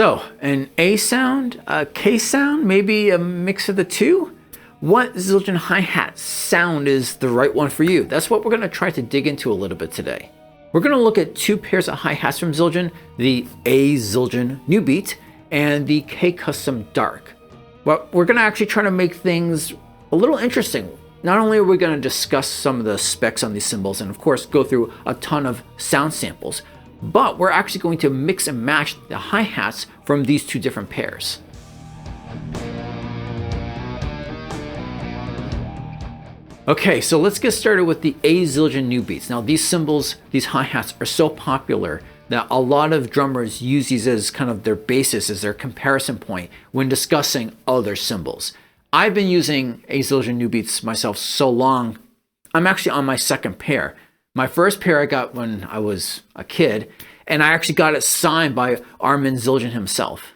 So, an A sound, a K sound, maybe a mix of the two? What Zildjian Hi-Hat sound is the right one for you? That's what we're going to try to dig into a little bit today. We're going to look at two pairs of hi-hats from Zildjian, the A Zildjian New Beat and the K Custom Dark. But we're going to actually try to make things a little interesting. Not only are we going to discuss some of the specs on these cymbals and of course go through a ton of sound samples, but we're actually going to mix and match the hi-hats from these two different pairs. Okay, so let's get started with the A Zildjian New Beats. Now these cymbals, these hi-hats are so popular that a lot of drummers use these as kind of their basis, as their comparison point when discussing other cymbals. I've been using A Zildjian New Beats myself so long, I'm actually on my second pair. My first pair I got when I was a kid, and I actually got it signed by Armin Zildjian himself.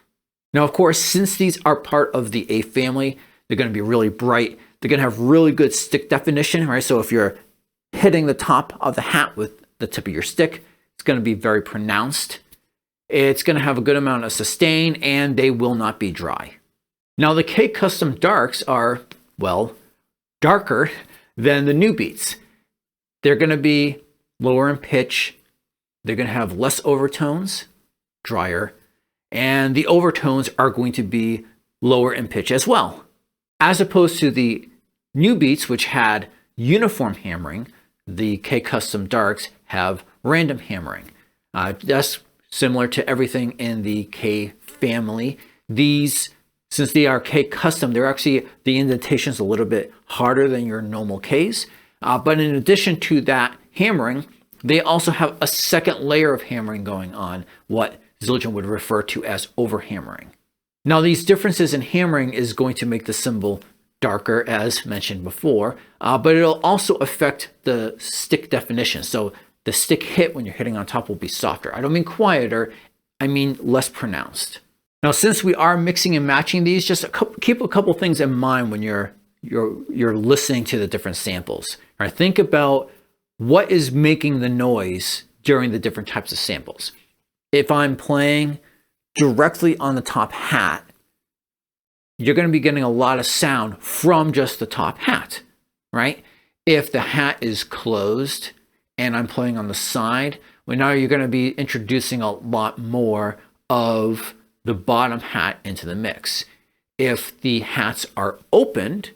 Now, of course, since these are part of the A family, they're going to be really bright. They're going to have really good stick definition, right? So if you're hitting the top of the hat with the tip of your stick, it's going to be very pronounced. It's going to have a good amount of sustain, and they will not be dry. Now, the K Custom Darks are, well, darker than the New Beats. They're going to be lower in pitch. They're going to have less overtones, drier, and the overtones are going to be lower in pitch as well. As opposed to the New Beats, which had uniform hammering, the K Custom Darks have random hammering. That's similar to everything in the K family. These, since they are K Custom, they're actually, the indentation's a little bit harder than your normal Ks. But in addition to that hammering, they also have a second layer of hammering going on, what Zildjian would refer to as overhammering. Now, these differences in hammering is going to make the cymbal darker, as mentioned before, but it'll also affect the stick definition. So the stick hit when you're hitting on top will be softer. I don't mean quieter, I mean less pronounced. Now, since we are mixing and matching these, just keep a couple things in mind when you're listening to the different samples. All right, think about what is making the noise during the different types of samples. If I'm playing directly on the top hat, you're going to be getting a lot of sound from just the top hat, right? If the hat is closed and I'm playing on the side, well, now you're going to be introducing a lot more of the bottom hat into the mix. If the hats are opened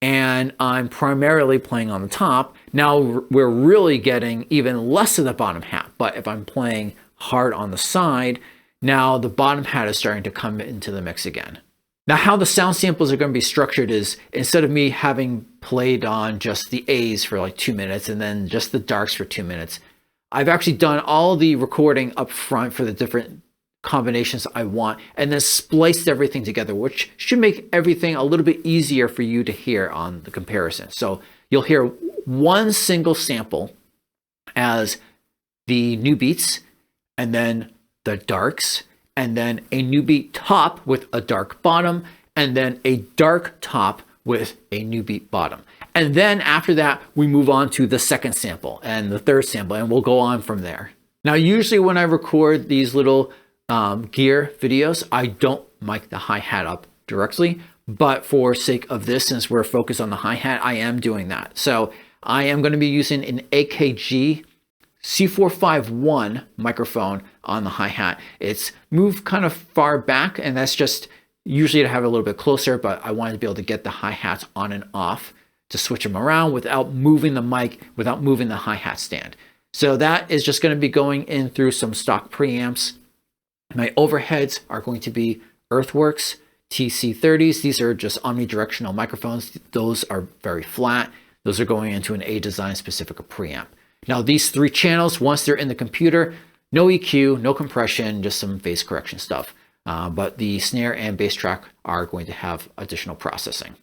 and I'm primarily playing on the top, now we're really getting even less of the bottom hat. But if I'm playing hard on the side, now the bottom hat is starting to come into the mix again. Now, how the sound samples are going to be structured is, instead of me having played on just the A's for like 2 minutes and then just the darks for 2 minutes, I've actually done all the recording up front for the different combinations I want and then spliced everything together, which should make everything a little bit easier for you to hear on the comparison. So you'll hear one single sample as the New Beats, and then the darks, and then a New Beat top with a dark bottom, and then a dark top with a New Beat bottom. And then after that, we move on to the second sample and the third sample, and we'll go on from there. Now, usually when I record these little gear videos, I don't mic the hi-hat up directly, but for sake of this, since we're focused on the hi-hat, I am doing that. So I am going to be using an AKG C451 microphone on the hi-hat. It's moved kind of far back, and that's just usually to have it a little bit closer, but I wanted to be able to get the hi-hats on and off to switch them around without moving the mic, without moving the hi-hat stand. So that is just going to be going in through some stock preamps. My overheads are going to be Earthworks TC30s. These are just omnidirectional microphones. Those are very flat. Those are going into an A design specific preamp. Now, these 3 channels, once they're in the computer, no EQ, no compression, just some phase correction stuff. But the snare and bass track are going to have additional processing.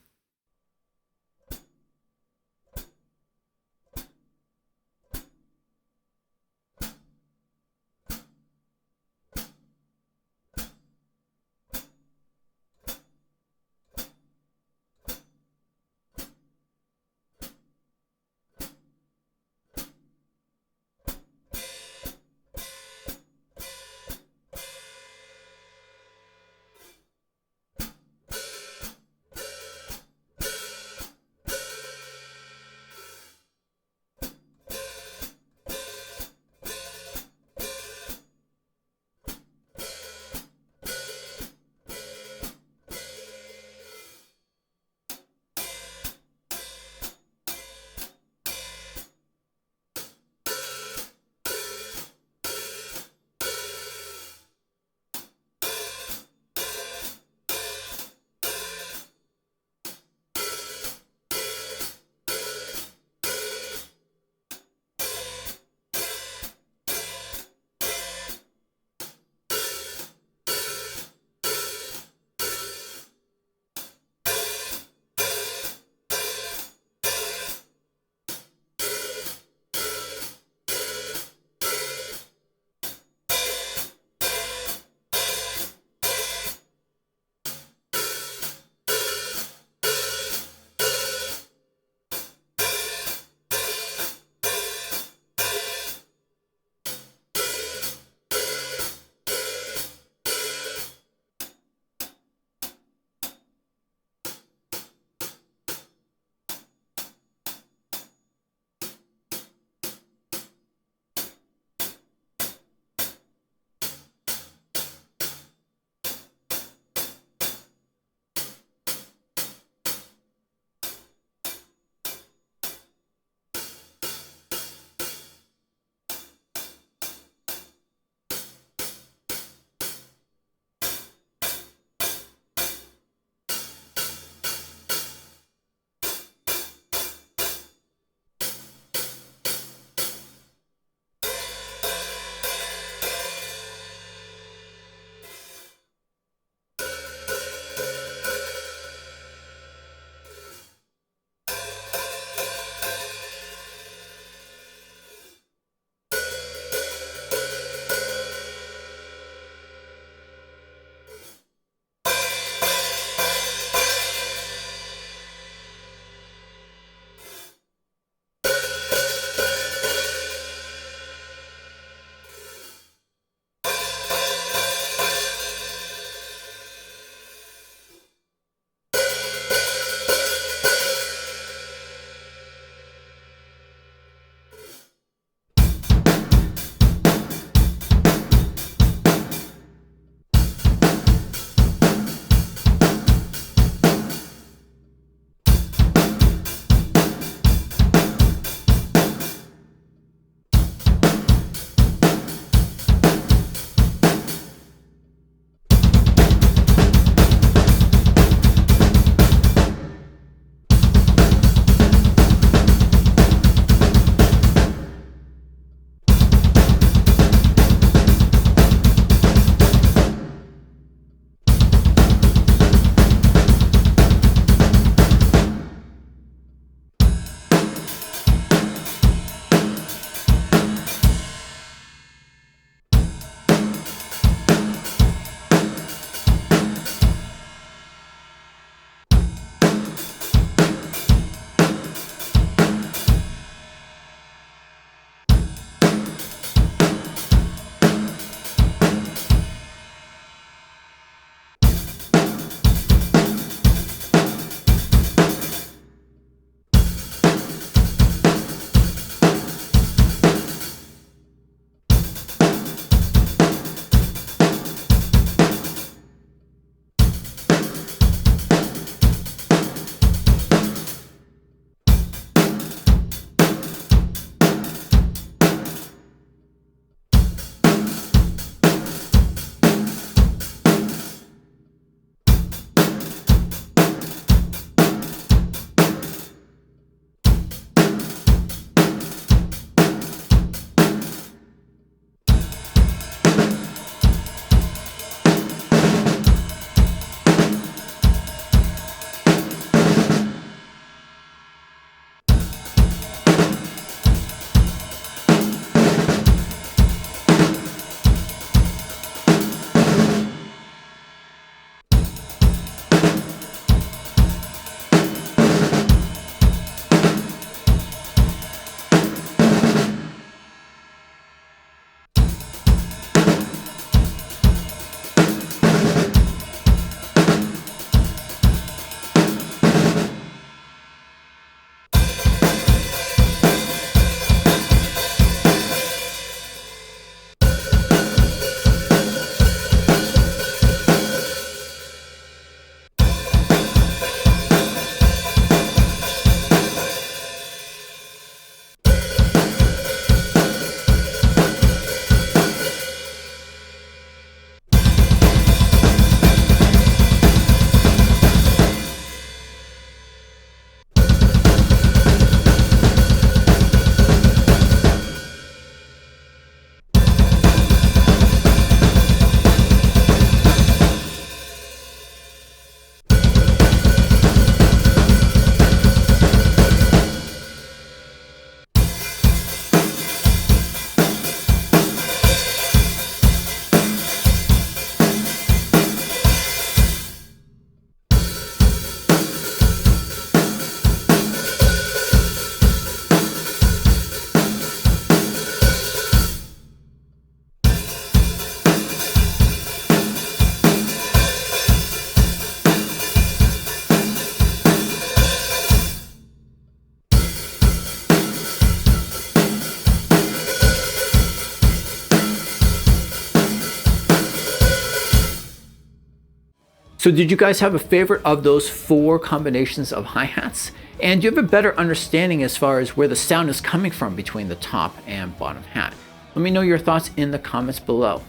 So did you guys have a favorite of those 4 combinations of hi-hats? And do you have a better understanding as far as where the sound is coming from between the top and bottom hat? Let me know your thoughts in the comments below.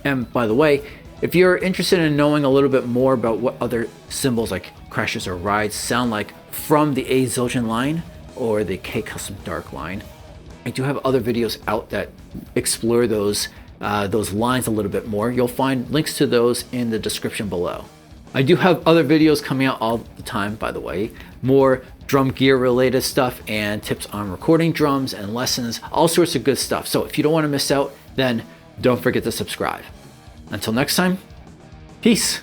And by the way, if you're interested in knowing a little bit more about what other cymbals like crashes or rides sound like from the A Zildjian line or the K Custom Dark line, I do have other videos out that explore those lines a little bit more. You'll find links to those in the description below. I do have other videos coming out all the time, by the way, more drum gear related stuff and tips on recording drums and lessons, all sorts of good stuff. So if you don't want to miss out, then don't forget to subscribe. Until next time, peace.